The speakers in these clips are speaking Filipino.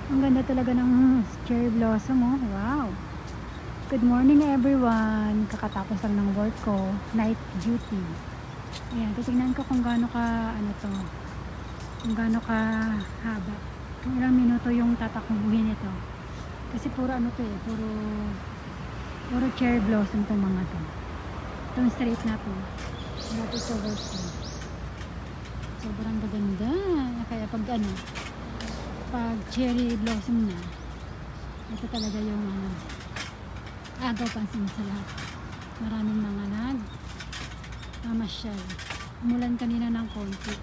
Ang ganda talaga ng cherry blossom, oh. Wow. Good morning everyone. Kakatapos lang ng work ko, night duty. Ayan, titingnan ko kung gaano ka kung gaano ka haba. Kung ilang minuto yung tatakbuhin ito. Kasi puro puro cherry blossom tong mga to. Itong street na to. Malapit sa work ko. Sobrang gaganda. Kaya pag cherry blossom na, ito talaga yung agaw pansin sa lahat. Maraming mga mamasyal. Umulan kanina ng konti.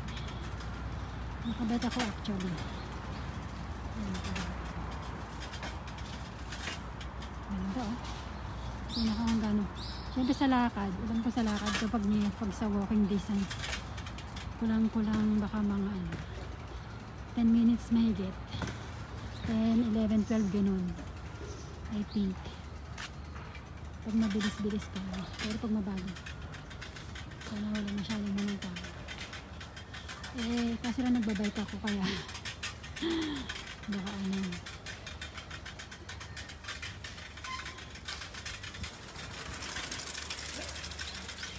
Nakabet ako actually. Ganda, oh. Pinakahanggang siyempre sa lakad, alam ko sa lakad kapag sa walking distance, kulang baka mga 10 minutes mahigit, 10, 11, 12 ganun, I think, pag mabilis-bilis ka. Pero pag mabagal, sana wala masyadong mga tao. Kasi lang nagbabike ako kaya baka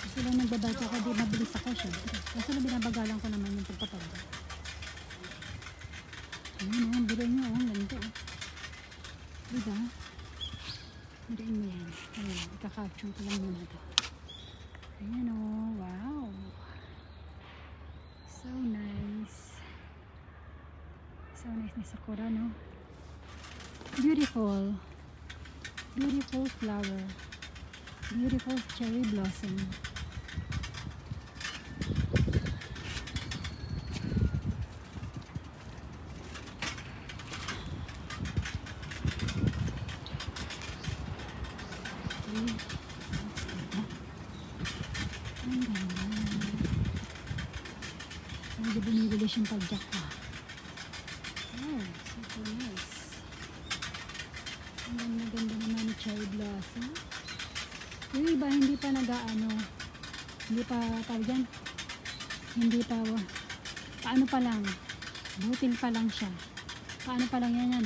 kasi lang nagbabike ako, di mabilis ako syempre. Kasi lang binabagalan ko naman yung pagpapagod. Ayun, ang bilo nyo, ang ganito. Diba? Biruin mo yan. Ayun, ikaka-capture ko lang muna ito. Ayan, oh, wow. So nice. So nice na sakura, no? Beautiful. Beautiful flower. Beautiful cherry blossom. Ang ganda. Hindi binibilis yung padyak ko. Oh, super nice. Ang ganda naman ni cherry blossom. Yung iba hindi pa hindi pa tawag yan. Hindi pa, paano pa lang, butil pa lang siya. Paano pa lang yan,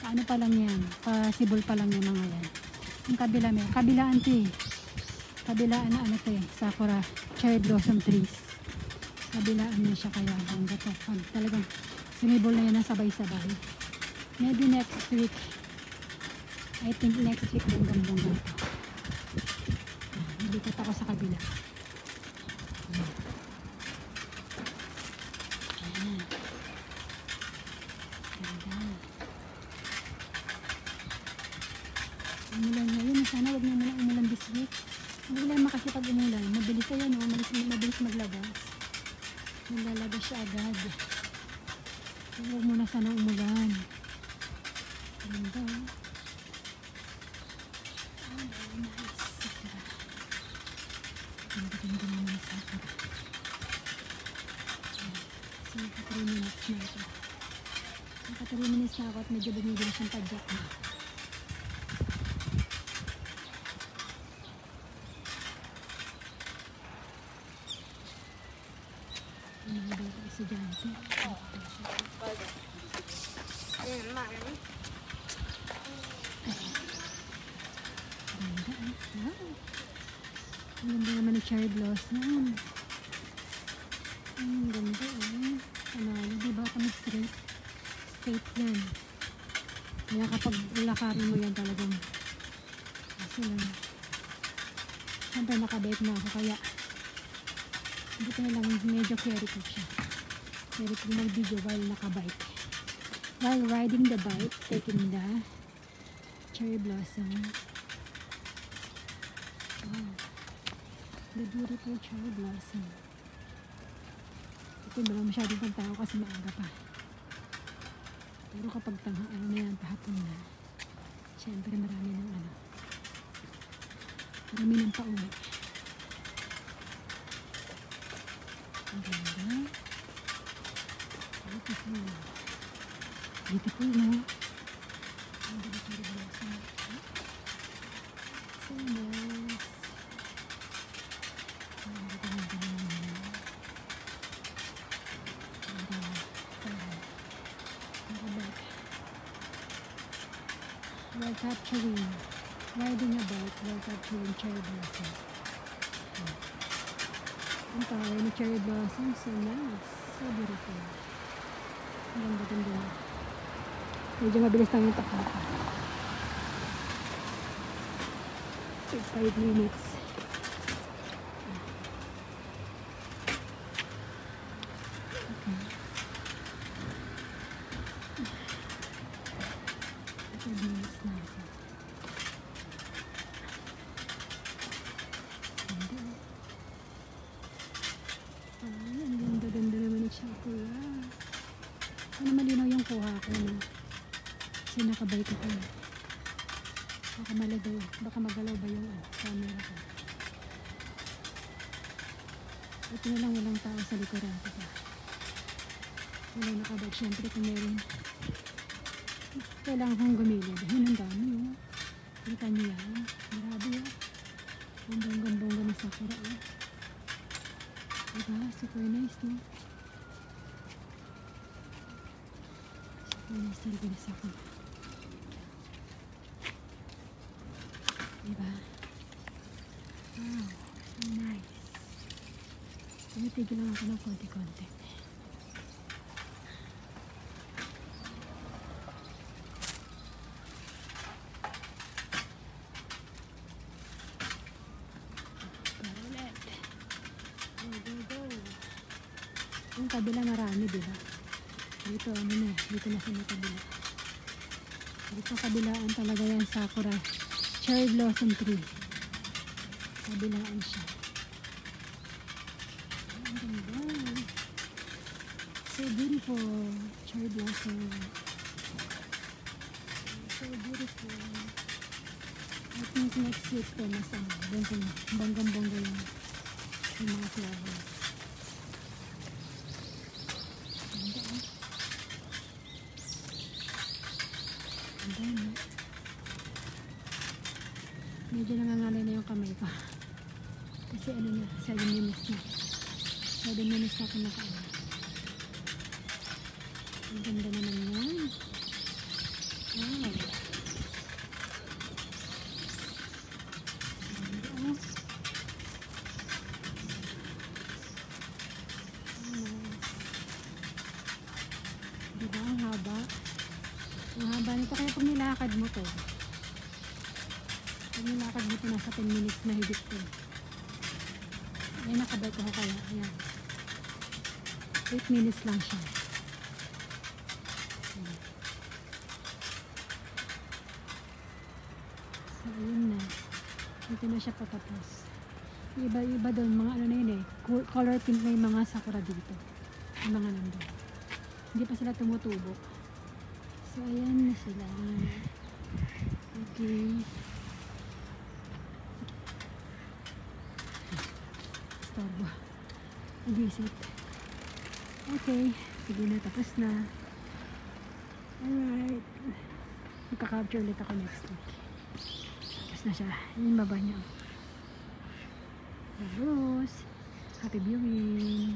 paano pa lang yan, pasibol pa lang yan mga yan. Yung kabilaan to eh. Kabilaan na sakura cherry blossom trees. Kabilaan niya siya kaya hanggang talagang sinibol na yan na sabay-sabay. Maybe next week. I think next week bonggang-bonggang ito. Nilipat ako sa kabila. Ayan. Ganda. Umulan ngayon. Sana wag na umulan this week. Problema kasi pag umulan, mabilis yan, mabilis maglabas. Naglalabas siya agad. So, huwag muna sana umulan. Ganda. Oh, very nice. Sakura. Ganda naman yung sakura. So, 3 minutes na ito. So, 3 minutes na ako at medyo bumibilis yung padyak na. Mga bata estudyante. Ganda, wow. Ang ganda naman ng cherry blossom. Ang ganda, diba kami straight yan. Kaya kapag lakarin mo yan talagang kasi lang siyempre nakabike na ako kaya hindi ko na lang medyo carry ko siya. Carry ko mag-video while nakabike. While riding the bike, taking the cherry blossom. Wow. The beautiful cherry blossom. Ito wala masyadong pang tao kasi maaga pa. Pero kapag pahapon na, syempre marami ng pauwi. Ang ganda. Beautiful, no? Ang ganda cherry blossom. So nice. Ang ganda naman. Ang ganda. while capturing, riding a bike while capturing cherry blossom. Ang tayo ni cherry blossom, so nice, so beautiful. Ang ganda. Medyo mabilis lang yung takbo ko. 5 minutes. Okay. 5 minutes na ito. Ang ganda naman yung sakura. Ano malinaw yung kuha ko na. Kasi nakabike ako. Baka magalaw ba yung camera ko. Ito na lang walang tao sa likuran ko pa. Walang nakabike. Siyempre kung meron, kailangan kong gumilid. Yun ang dami yun. Kita niyo yan. Grabe yun. Ang bonggang-bongga ng sakura yun. Diba? Super nice, no? Super nice talaga ng sakura. Diba? Wow, so nice. Tumitigil lang ako ng konti-konti. Ulit. Go. Yung kabila marami, diba? Dito, ano na, dito na sa kabila. Dito kabilaan talaga yan sakura. Cherry blossom tree. Kabilaan siya. Ang ganda. So beautiful. Cherry blossom. So beautiful. I think next week ko mas bonggang-bongga yung mga flowers. Ganda. Ganda. Medyo nangangalay na yung kamay ko. Kasi ano na, 7 minutes na. 7 minutes na ako nakaano. Ang ganda naman yan. Wow. Diba ang haba? Ang haba nito kaya pag nilakad mo to. Pag nilakad mo to nasa 10 minutes na higit to. Ay nakabike ako kaya. Ayan. 8 minutes lang siya. So ayun na. Dito na siya patapos. Iba doon mga ano na yun eh. Color pink na yung mga sakura dito. Yung mga nandun. Hindi pa sila tumutubo. So ayan na sila. Okay. Starbo. Nag-visit. Okay. Sige na. Tapos na. Alright. Magka-capture ulit ako next week. Tapos na siya. Yung baba niya. Rose. Happy viewing.